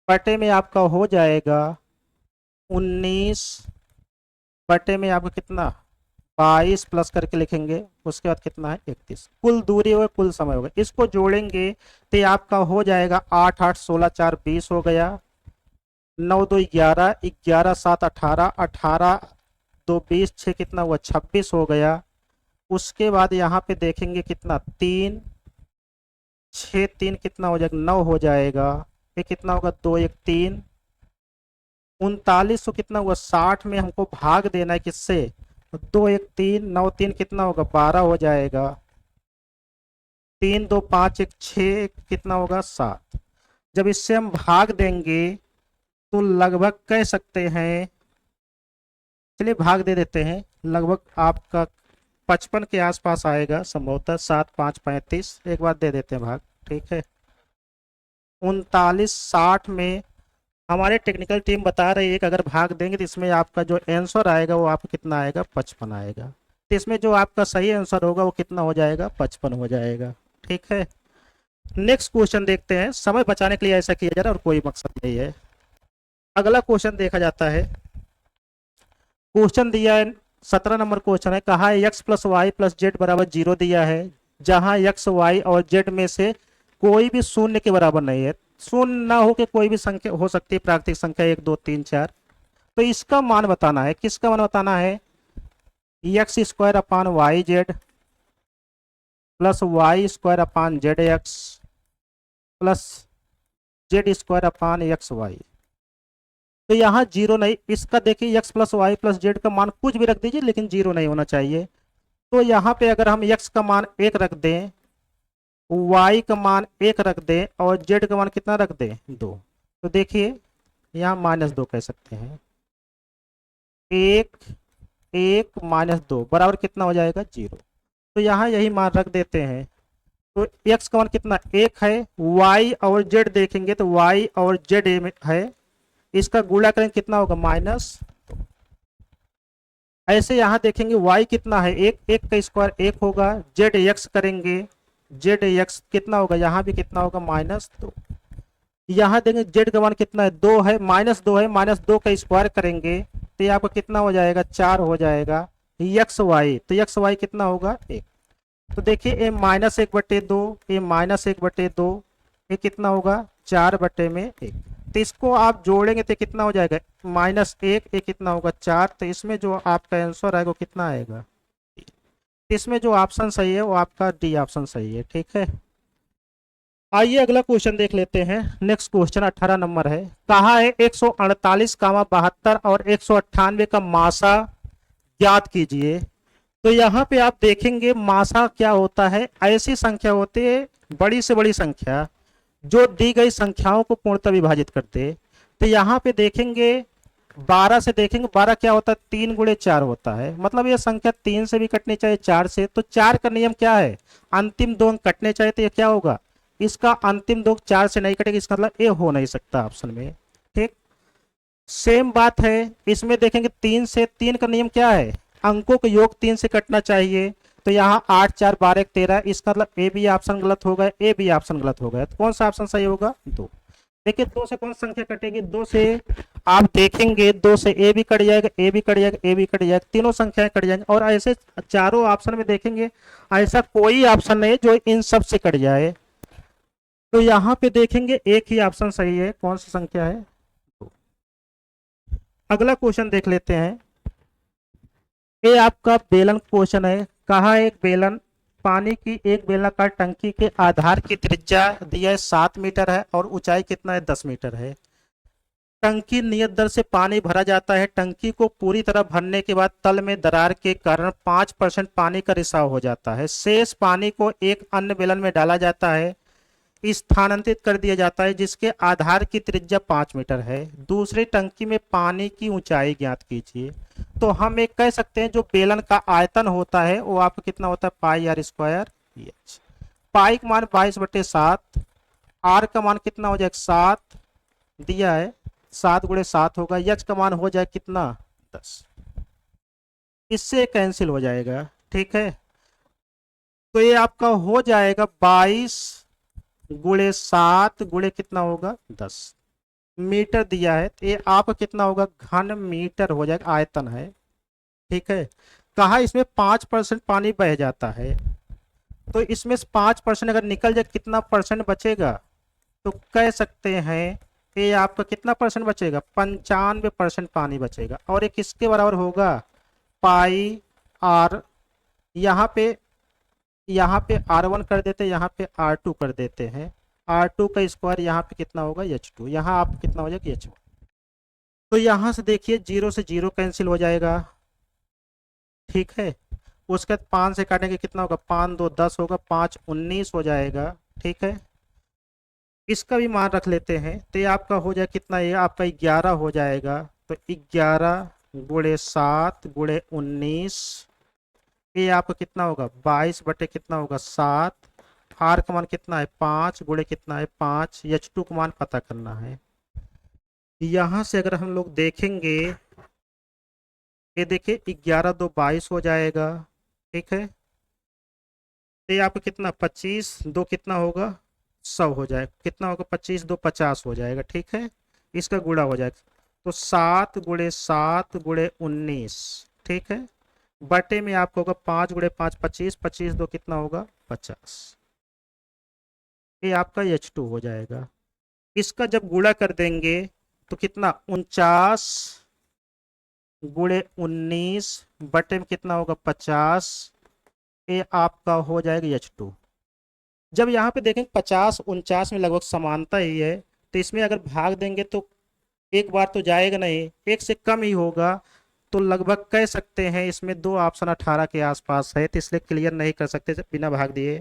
बटे में आपका हो जाएगा 19 बटे में आपका कितना 22 प्लस करके लिखेंगे, उसके बाद कितना है 31। कुल दूरी होगा कुल समय होगा, इसको जोड़ेंगे तो आपका हो जाएगा 8 8 16 4 20 हो गया, 9 2 11, 11 7 18, 18 2 20, 6 कितना हुआ 26 हो गया। उसके बाद यहाँ पे देखेंगे कितना 3 6 3 कितना हो जाएगा 9 हो जाएगा। ये कितना होगा 2 1 3, 39 कितना हुआ 60 में हमको भाग देना है किससे 2 1 3, 9 3 कितना होगा 12 हो जाएगा, 3 2 5 1 6 कितना होगा 7। जब इससे हम भाग देंगे तो लगभग कह सकते हैं, चलिए भाग दे देते हैं, लगभग आपका 55 के आसपास आएगा संभवतः, 7 5 35, एक बार दे देते हैं भाग, ठीक है। 39 60 में हमारे टेक्निकल टीम बता रही है कि अगर भाग देंगे तो इसमें आपका जो आंसर आएगा वो आपका कितना आएगा 55 आएगा। तो इसमें जो आपका सही आंसर होगा वो कितना हो जाएगा 55 हो जाएगा, ठीक है। नेक्स्ट क्वेश्चन देखते हैं, समय बचाने के लिए ऐसा किया जा रहा है और कोई मकसद नहीं है। अगला क्वेश्चन देखा जाता है, क्वेश्चन दिया है 17 नंबर क्वेश्चन है। कहा है x plus y plus z बराबर 0 दिया है, जहां x वाई और z में से कोई भी शून्य के बराबर नहीं है। शून्य ना हो के कोई भी संख्या हो सकती है, प्राकृतिक संख्या 1 2 3 4। तो इसका मान बताना है, किसका मान बताना है x square upon y z plus y square upon z x plus z square upon x y. तो यहाँ 0 नहीं, इसका देखिए x plus y plus z का मान कुछ भी रख दीजिए लेकिन 0 नहीं होना चाहिए। तो यहाँ पे अगर हम x का मान 1 रख दें, y का मान 1 रख दें और z का मान कितना रख दें 2, तो देखिए यहाँ -2 कह सकते हैं। 1 1 -2 बराबर कितना हो जाएगा 0। तो यहाँ यही मान रख देते हैं। तो x का मान कितना 1 है, y और z देखेंगे तो y और z है, इसका गुणा करें कितना होगा -2। ऐसे यहां देखेंगे y कितना है 1, 1 का स्क्वायर 1 होगा, जेड एक्स करेंगे, जेड एक्स कितना होगा यहाँ भी कितना होगा -2। यहाँ देंगे जेड का मान कितना है 2 है, -2 है, -2 का स्क्वायर करेंगे तो ये आपका कितना हो जाएगा, 4 हो जाएगा। यक्स वाई, तो यक्स वाई कितना होगा, 1। तो देखिए ए -1/2, ए -1/2, ये कितना होगा, 4/1। तो इसको आप जोड़ेंगे तो कितना हो जाएगा, -1, ये कितना होगा, 4। तो इसमें जो आपका आंसर आएगा वो कितना आएगा, इसमें जो ऑप्शन सही है वो आपका डी ऑप्शन सही है। ठीक है, आइए अगला क्वेश्चन देख लेते हैं। नेक्स्ट क्वेश्चन 18 नंबर है। कहा है 148, 72 और 198 का मासा ज्ञात कीजिए। तो यहाँ पे आप देखेंगे मासा क्या होता है, ऐसी संख्या होती है, बड़ी से बड़ी संख्या जो दी गई संख्याओं को पूर्णतः विभाजित करते। तो यहाँ पे देखेंगे 12 से, देखेंगे 12 क्या होता है, 3 गुणे 4 होता है। मतलब ये संख्या 3 से भी कटनी चाहिए, 4 से। तो 4 का नियम क्या है, अंतिम 2 अंक कटने चाहिए। तो ये क्या होगा, इसका अंतिम 2 4 से नहीं कटेगा, इसका मतलब ए हो नहीं सकता ऑप्शन में। ठीक, सेम बात है इसमें, देखेंगे 3 से, 3 का नियम क्या है, अंकों का योग 3 से कटना चाहिए। तो यहाँ 8 4 12 13, इसका मतलब ए बी ऑप्शन गलत हो गया, ए बी ऑप्शन गलत हो गया। तो कौन सा ऑप्शन सही होगा, 2। देखिए 2 से कौन संख्या कटेगी, 2 से आप देखेंगे 2 से ए भी कट जाएगा, ए भी कट जाएगा, ए भी कट जाएगा, तीनों संख्याएं कट जाएंगी। और ऐसे चारों ऑप्शन में देखेंगे ऐसा कोई ऑप्शन नहीं जो इन सब से कट जाए। तो यहाँ पे देखेंगे एक ही ऑप्शन सही है, कौन सी संख्या है, 2। अगला क्वेश्चन देख लेते हैं। ये आपका बेलन क्वेश्चन है। कहा एक बेलन, पानी की एक बेलनाकार टंकी के आधार की त्रिज्या दिया है 7 मीटर है और ऊंचाई कितना है, 10 मीटर है। टंकी नियत दर से पानी भरा जाता है। टंकी को पूरी तरह भरने के बाद तल में दरार के कारण 5% पानी का रिसाव हो जाता है। शेष पानी को एक अन्य बेलन में डाला जाता है, स्थानांतरित कर दिया जाता है, जिसके आधार की त्रिज्या 5 मीटर है। दूसरी टंकी में पानी की ऊंचाई ज्ञात कीजिए। तो हम एक कह सकते हैं जो बेलन का आयतन होता है वो आपका कितना होता है, पाई आर स्क्वायर एच। पाई का मान 22/7, आर का मान कितना हो जाएगा, 7 दिया है, 7 गुणे 7 होगा। एच का मान हो जाए कितना, 10। इससे कैंसिल हो जाएगा। ठीक है, तो ये आपका हो जाएगा 22 गुणे 7 गुणे कितना होगा, 10 मीटर दिया है। तो ये आपका कितना होगा, घन मीटर हो जाएगा, आयतन है। ठीक है, कहा इसमें 5% पानी बह जाता है। तो इसमें 5% अगर निकल जाए कितना परसेंट बचेगा, तो कह सकते हैं ये आपका कितना परसेंट बचेगा, 95% पानी बचेगा। और ये किसके बराबर होगा, पाई आर, यहाँ पे R1 कर देते हैं, यहाँ पे R2 कर देते हैं। R2 का स्क्वायर यहाँ पे कितना होगा, H2, यहाँ आप कितना हो जाएगा, H1। तो यहाँ से देखिए 0 से 0 कैंसिल हो जाएगा। ठीक है, उसके बाद 5 से काटेंगे कितना होगा, 5 2 10 होगा, 5 19 हो जाएगा। ठीक है, इसका भी मान रख लेते हैं। तो ये आपका हो जाए कितना, ये आपका 11 हो जाएगा। तो 11 गुणे 7 गुणे 19, ये आपका कितना होगा, 22 बटे कितना होगा, 7। आर का मान कितना है, 5 गुणे कितना है, 5। H2 का मान पता करना है। यहां से अगर हम लोग देखेंगे, ये देखिए 11 2 22 हो जाएगा। ठीक है, तो ये आपका कितना, 25 2 कितना होगा, 100 हो जाएगा। कितना होगा, 25 2 50 हो जाएगा। ठीक है, इसका गुणा हो जाएगा। तो 7 गुणे 7 गुणे 19, ठीक है, बटे में आपको होगा 5 गुणे 5 25, 25 2 कितना होगा, 50। ये आपका H2 हो जाएगा। इसका जब गुणा कर देंगे तो कितना, 49 गुणे 19 बटे में कितना होगा, 50। ये आपका हो जाएगा H2। जब यहाँ पे देखेंगे 50 49 में लगभग समानता ही है, तो इसमें अगर भाग देंगे तो एक बार तो जाएगा नहीं, एक से कम ही होगा। तो लगभग कह सकते हैं इसमें दो ऑप्शन 18 के आसपास है, तो इसलिए क्लियर नहीं कर सकते बिना भाग दिए।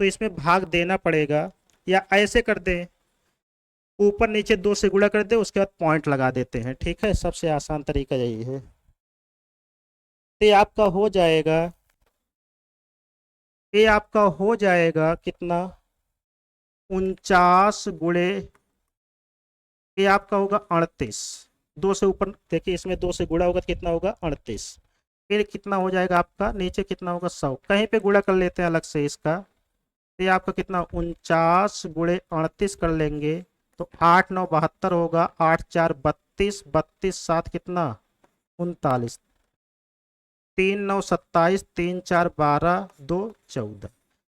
तो इसमें भाग देना पड़ेगा, या ऐसे कर दें, ऊपर नीचे 2 से गुणा कर दे, उसके बाद पॉइंट लगा देते हैं। ठीक है, सबसे आसान तरीका यही है। तो ये आपका हो जाएगा, ये आपका हो जाएगा कितना, 49 गुणे, ये आपका होगा 38। 2 से ऊपर देखिए, इसमें 2 से गुणा होगा तो कितना होगा, 38। फिर कितना हो जाएगा आपका, नीचे कितना होगा, 100। कहीं पे गुणा कर लेते हैं अलग से इसका। तो ये आपका कितना, 49 गुणे 38 कर लेंगे तो 8 9 72 होगा, 8 4 32, 32 7 कितना 39, 3 9 27, 3 4 12 2 14।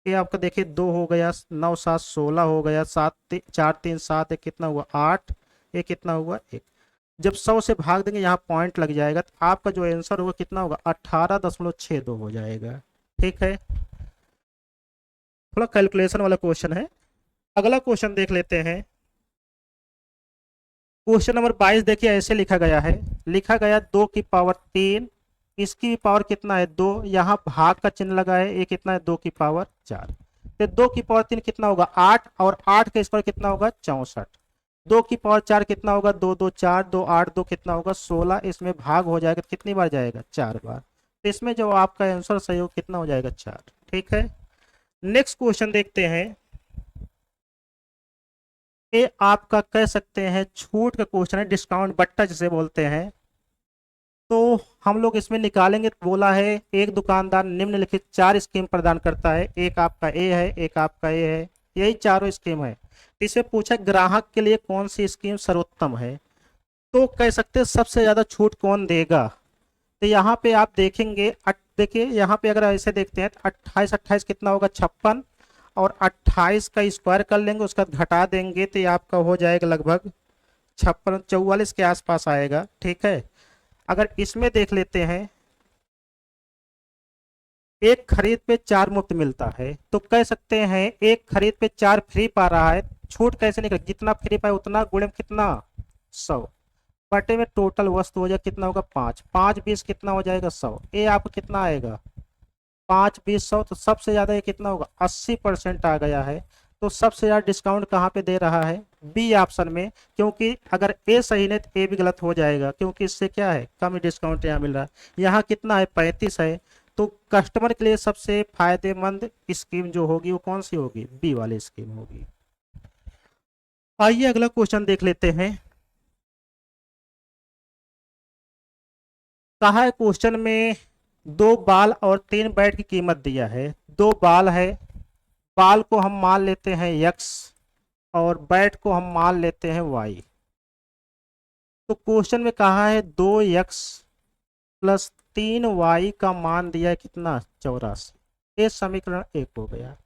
ये आपका देखिए 2 हो गया, 9 7 16 हो गया, 4 3 7 एक कितना हुआ 8, ये कितना हुआ 1। जब 100 से भाग देंगे यहाँ पॉइंट लग जाएगा तो आपका जो आंसर होगा कितना होगा 18.62 हो जाएगा। ठीक है, थोड़ा कैलकुलेशन वाला क्वेश्चन है। अगला क्वेश्चन देख लेते हैं। क्वेश्चन नंबर 22 देखिए ऐसे लिखा गया है, लिखा गया 2 की पावर 3, इसकी भी पावर कितना है 2, यहाँ भाग का चिन्ह लगा है, ये कितना है 2 की पावर 4। तो 2 की पावर 3 कितना होगा 8, और 8 का स्क्वायर कितना होगा 64। 2 की पावर 4 कितना होगा 2 2 4, 2 8 2 कितना होगा 16, इसमें भाग हो जाएगा तो कितनी बार जाएगा 4 बार। तो इसमें जो आपका आंसर सही हो कितना हो जाएगा 4। ठीक है, नेक्स्ट क्वेश्चन देखते हैं। ये आपका कह सकते हैं छूट का क्वेश्चन है, डिस्काउंट बट्टा जिसे बोलते हैं। तो हम लोग इसमें निकालेंगे, तो बोला है एक दुकानदार निम्नलिखित 4 स्कीम प्रदान करता है, एक आपका ए है, एक आपका ए है, यही चारों स्कीम है। तो इसमें पूछा ग्राहक के लिए कौन सी स्कीम सर्वोत्तम है, तो कह सकते हैं सबसे ज्यादा छूट कौन देगा। तो यहाँ पे आप देखेंगे, देखिए यहाँ पे अगर ऐसे देखते हैं तो 28 28 कितना होगा 56, और 28 का स्क्वायर कर लेंगे उसका घटा देंगे तो ये आपका हो जाएगा लगभग 56 44 के आसपास आएगा। ठीक है, अगर इसमें देख लेते हैं एक खरीद पे 4 मुफ्त मिलता है, तो कह सकते हैं एक खरीद पे 4 फ्री पा रहा है, छूट कैसे निकल, जितना फ्री पाए उतना गुणे में कितना 100, बटे में टोटल वस्तु हो जाए कितना होगा 5, 5 20 कितना हो जाएगा 100, ये आपको कितना आएगा 5 20 100, तो सबसे ज्यादा ये कितना होगा 80% आ गया है। तो सबसे ज्यादा डिस्काउंट कहाँ पे दे रहा है बी ऑप्शन में, क्योंकि अगर ए सही नहीं तो ए भी गलत हो जाएगा, क्योंकि इससे क्या है कम डिस्काउंट यहाँ मिल रहा है। यहाँ कितना है 35 है, तो कस्टमर के लिए सबसे फायदेमंद स्कीम जो होगी वो कौन सी होगी, बी वाली स्कीम होगी। आइए अगला क्वेश्चन देख लेते हैं। कहा है क्वेश्चन में 2 बाल और 3 बैट की कीमत दिया है। 2 बाल है, बाल को हम मान लेते हैं x, और बैट को हम मान लेते हैं y। तो क्वेश्चन में कहा है 2x प्लस 3y का मान दिया है कितना 84, ये समीकरण 1 हो गया।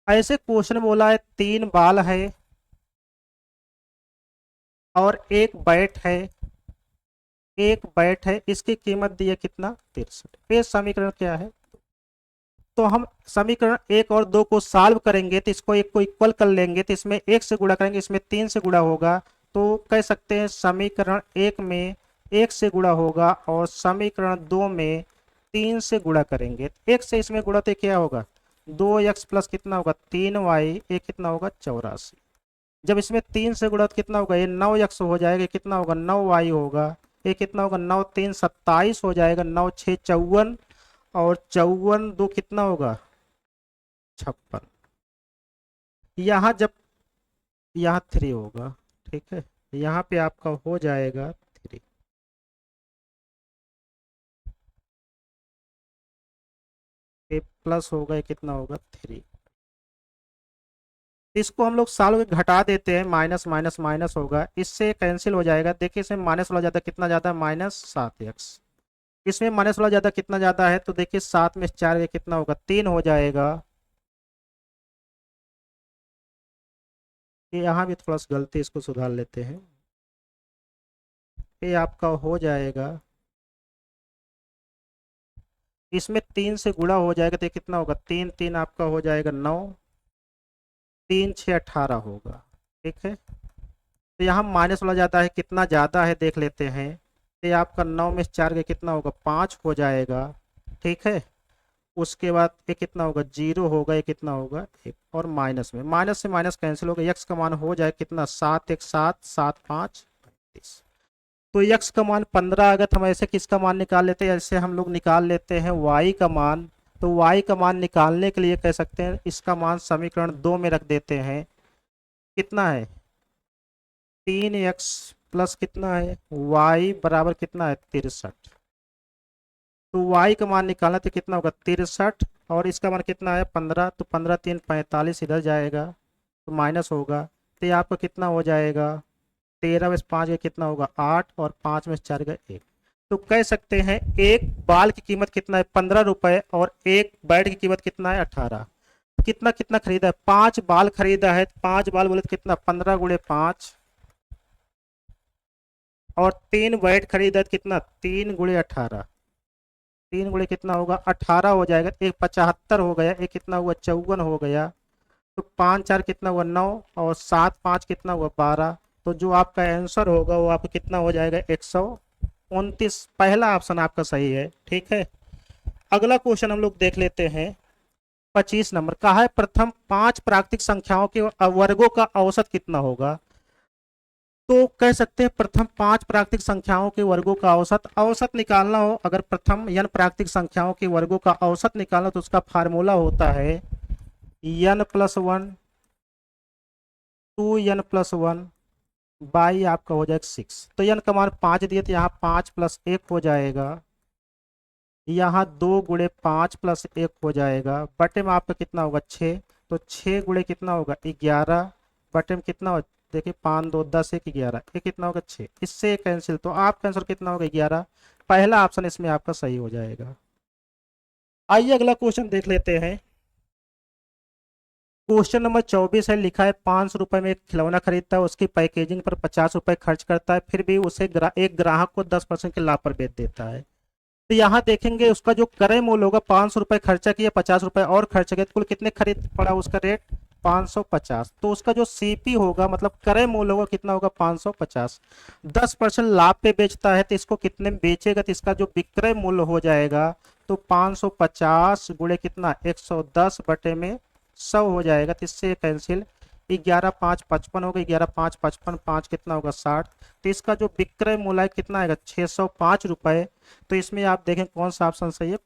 ऐसे क्वेश्चन में बोला है 3 बाल है और एक बैट है, एक बैट है, इसकी कीमत दी है कितना 63, ये समीकरण क्या है। तो हम समीकरण 1 और 2 को सॉल्व करेंगे तो इसको एक को इक्वल कर लेंगे, तो इसमें 1 से गुणा करेंगे, इसमें 3 से गुणा होगा, तो कह सकते हैं समीकरण 1 में 1 से गुणा होगा और समीकरण 2 में 3 से गुणा करेंगे। 1 से इसमें गुणा तो क्या होगा 2x प्लस कितना होगा 3y, ये कितना होगा 84। जब इसमें 3 से गुणा तो कितना होगा ये 9x हो जाएगा, कितना होगा 9y होगा, ये कितना होगा 9 3 27 हो जाएगा, 9 6 54, और 54 2 कितना होगा 56। यहाँ जब यहाँ 3 होगा, ठीक है, यहाँ पे आपका हो जाएगा 3, ये प्लस होगा, ये कितना होगा 3। इसको हम लोग सॉल्व घटा देते हैं, माइनस माइनस माइनस होगा, इससे कैंसिल हो जाएगा। देखिए इसमें माइनस वाला ज्यादा कितना ज्यादा है -7x, इसमें माइनस वाला ज्यादा कितना ज्यादा है, तो देखिए 7 में 4 ये कितना होगा 3 हो जाएगा। ये यहाँ भी थोड़ा सा गलती, इसको सुधार लेते हैं, ये आपका हो जाएगा, इसमें 3 से गुणा हो जाएगा तो ये कितना होगा 3 3 आपका हो जाएगा 9, 3 6 18 होगा। ठीक है, तो यहाँ माइनस वाला जाता है, कितना ज़्यादा है देख लेते हैं, तो ये आपका 9 में 4 के कितना होगा 5 हो जाएगा। ठीक है, उसके बाद ये कितना होगा 0 होगा, ये कितना होगा 1, और माइनस में माइनस से माइनस कैंसिल होगा, x का मान हो जाए कितना 7 1 7 7 5 35। तो x का मान 15, अगर हम ऐसे किसका मान निकाल लेते हैं, ऐसे हम लोग निकाल लेते हैं y का मान। तो y का मान निकालने के लिए कह सकते हैं इसका मान समीकरण 2 में रख देते हैं, कितना है 3x प्लस कितना है y बराबर कितना है 63। तो y का मान निकालना तो कितना होगा 63, और इसका मान कितना है 15, तो 15 3 45 इधर जाएगा तो माइनस होगा, तो ये आपका कितना हो जाएगा 13 में 5 का कितना होगा 8, और 5 में 4 का 1। तो कह सकते हैं एक बाल की कीमत कितना है 15 रुपए और एक बैट की कीमत कितना है 18। कितना कितना खरीदा है 5 बाल खरीदा है, 5 बाल बोले तो कितना 15 गुणे 5 और 3 बैट खरीदा है तो कितना 3 गुणे 18। 3 गुणे कितना होगा 18 हो जाएगा, एक 75 हो गया, एक कितना हुआ 54 हो गया। तो 5 4 कितना हुआ 9 और 7 5 कितना हुआ 12। तो जो आपका आंसर होगा वो आपको कितना हो जाएगा 129। पहला ऑप्शन आपका सही है। ठीक है, अगला क्वेश्चन हम लोग देख लेते हैं। 25 नंबर का है प्रथम 5 प्राकृतिक संख्याओं के वर्गों का औसत कितना होगा। तो कह सकते हैं प्रथम 5 प्राकृतिक संख्याओं के वर्गों का औसत निकालना हो, अगर प्रथम n प्राकृतिक संख्याओं के वर्गों का औसत निकालना तो उसका फार्मूला होता है n+1 2n+1 बाई आपका हो जाएगा 6। तो n का मान 5 दिए तो यहाँ 5 + 1 हो जाएगा, यहाँ 2 गुणे 5 + 1 हो जाएगा, बटे में आपका कितना होगा 6। तो 6 गुणे कितना होगा 11, बटे में कितना हो देखिए 5 2 10 1 11, ये कितना होगा 6, इससे कैंसिल। तो आपका आंसर कितना होगा 11। पहला ऑप्शन इसमें आपका सही हो जाएगा। आइए अगला क्वेश्चन देख लेते हैं। क्वेश्चन नंबर 24 है, लिखा है 500 रुपए में एक खिलौना खरीदता है, उसकी पैकेजिंग पर 50 रुपए खर्च करता है, फिर भी उसे एक ग्राहक को 10% के लाभ पर बेच देता है। तो यहाँ देखेंगे उसका जो क्रय मूल्य होगा 500 रुपए खर्चा किया, 50 रुपए और खर्च किया, तो कुल कितने खरीद पड़ा उसका रेट 550। तो उसका जो सीपी होगा मतलब क्रय मूल्य होगा कितना होगा 550। 10% लाभ पे बेचता है तो इसको कितने में बेचेगा, तो इसका जो विक्रय मूल्य हो जाएगा तो 550 गुणे कितना 110 बटे में 100 हो जाएगा। तो इससे कैंसिल, 11 5 55 होगा, 11 5 55 5 कितना होगा 60। तो इसका जो विक्रय मूल्य कितना आएगा 605 रुपए। तो इसमें आप देखें कौन सा ऑप्शन सही है,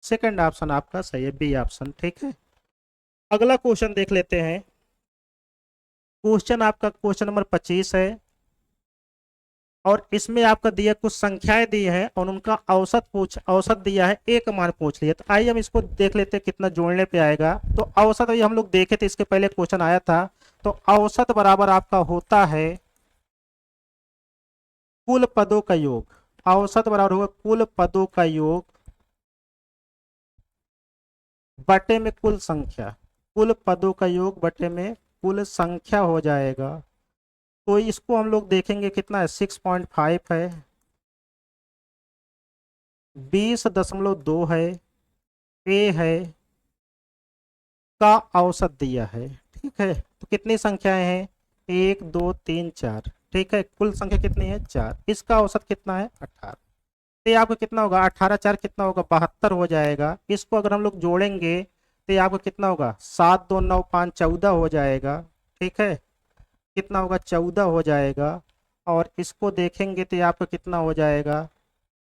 सेकंड ऑप्शन आपका सही है, बी ऑप्शन। ठीक है, अगला क्वेश्चन देख लेते हैं। क्वेश्चन आपका क्वेश्चन नंबर 25 है और इसमें आपका दिया कुछ संख्याएं दी है और उनका औसत दिया है, एक मान पूछ लिया। तो आइए हम इसको देख लेते हैं कितना जोड़ने पे आएगा। तो औसत अभी हम लोग देखे थे, इसके पहले क्वेश्चन आया था। तो औसत बराबर आपका होता है कुल पदों का योग। औसत बराबर होगा कुल पदों का योग बटे में कुल संख्या, कुल पदों का योग बटे में कुल संख्या हो जाएगा। तो इसको हम लोग देखेंगे कितना है 6.5 है, 20.2 है, ए है का औसत दिया है। ठीक है, तो कितनी संख्याएं हैं 1 2 3 4। ठीक है, कुल संख्या कितनी है 4, इसका औसत कितना है 18। तो ये आपका कितना होगा 18 4 कितना होगा 72 हो जाएगा। इसको अगर हम लोग जोड़ेंगे तो ये आपका कितना होगा 7 2 9 5 14 हो जाएगा। ठीक है, कितना होगा 14 हो जाएगा। और इसको देखेंगे तो ये आपका कितना हो जाएगा,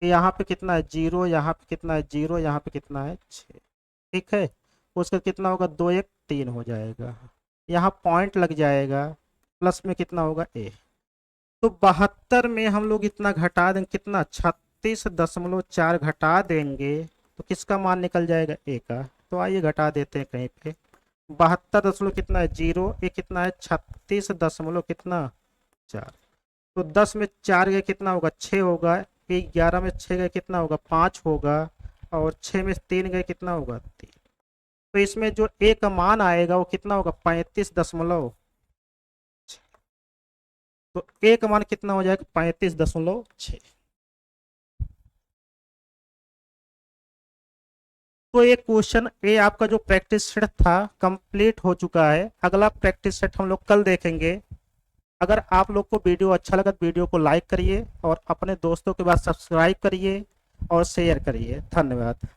यहाँ पे कितना है 0, यहाँ पे कितना है 0, यहाँ पे कितना है 6। ठीक है, उसका कितना होगा 2 1 3 हो जाएगा, यहाँ पॉइंट लग जाएगा, प्लस में कितना होगा ए। तो 72 में हम लोग इतना घटा देंगे कितना 36.4 घटा देंगे तो किसका मान निकल जाएगा ए का। तो आइए घटा देते हैं कहीं पे, 72 कितना है 0, ये कितना है 36 कितना 4। तो 10 में 4 गए कितना होगा 6 होगा, 11 में 6 गए कितना होगा 5 होगा, और 6 में 3 गए कितना होगा 3। तो इसमें जो ए का मान आएगा वो कितना होगा 35.6। तो ए का मान कितना हो जाएगा 35.6। तो ये क्वेश्चन ए आपका जो प्रैक्टिस सेट था कंप्लीट हो चुका है। अगला प्रैक्टिस सेट हम लोग कल देखेंगे। अगर आप लोग को वीडियो अच्छा लगा तो वीडियो को लाइक करिए और अपने दोस्तों के पास सब्सक्राइब करिए और शेयर करिए। धन्यवाद।